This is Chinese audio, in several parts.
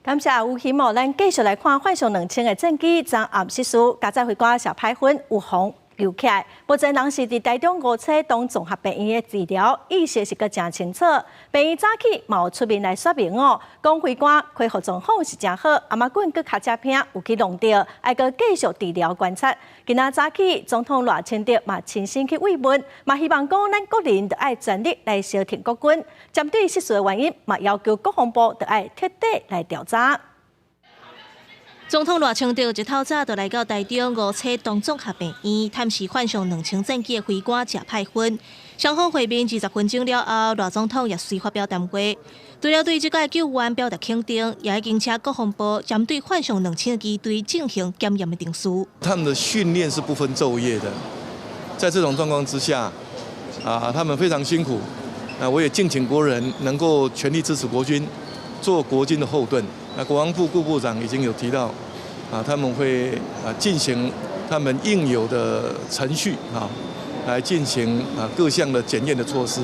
感谢有希望，咱继续来看幻想2000的证据，昨暗失事，加在回瓜小派粉有红留起来。目前人是伫台中5车东综合病院的治疗，意识是个真清楚。病院早起嘛有出面来说明哦，讲回瓜恢复状况是真好，阿妈棍佮卡车片有去弄到，还佮继续治疗观察。今仔早起，总统赖清德嘛亲身去慰问，嘛希望讲咱国人得爱全力来消停国军。针对失事的原因，嘛要求国防部得爱彻底来调查。总统赖清德一透早就来到台中5车东综合病院，探视患上2000证据的飞官食派粉。双方会面20分钟了后，赖总统也随发表谈话，除了对这届救援表达肯定，也已经请国防部针对患上2000的机队进行检验的定数。他们的训练是不分昼夜的，在这种状况之下，他们非常辛苦。我也敬请国人能够全力支持国军，做国军的后盾。国防部顾部长已经有提到，他们会进行他们应有的程序来进行各项的检验的措施。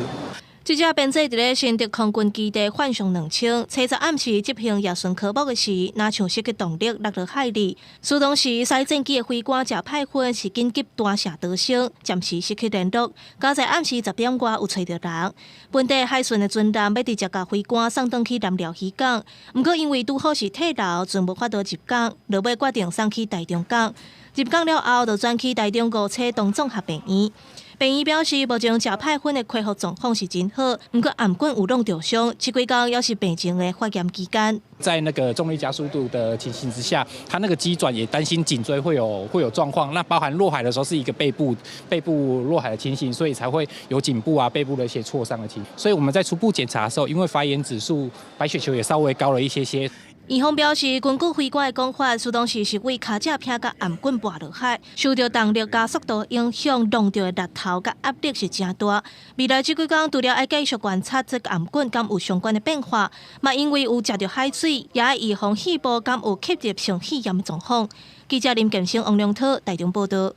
这架编制伫咧新竹空军基地幻象2000，初十暗时执行夜巡科目的时，若像失去动力落入海里。苏当时使战机的飞官食派粉是紧急单射逃生，暂时失去联络。加在暗时10点外有找到人，本地海巡的军舰要直接甲飞官送转去南寮渔港，不过因为拄好是退劳，全无法度入港，落尾决定送去台中港。入港了后，就转去台中5车东综合病院。病院表示，目前食派粉的恢复状况是真好，不过颔棍有弄着伤，这几天也是病情的发炎期间。在那个重力加速度的情形之下，他那个机转也担心颈椎会有状况。那包含落海的时候是一个背部落海的情形，所以才会有颈部背部的一些挫伤的情形。所以我们在初步检查的时候，因为发炎指数白血球也稍微高了一些。院方表示，根据飞官的讲法，苏当时是为卡架片甲颔棍滑落海，受到动力加速度影响，弄到的力头甲压力是真大。未来这几天除了要继续观察这个颔棍敢有相关的变化，嘛因为有食到海水，也要预防肺部敢有吸入性肺炎的状况。记者林建生、王良涛台中报道。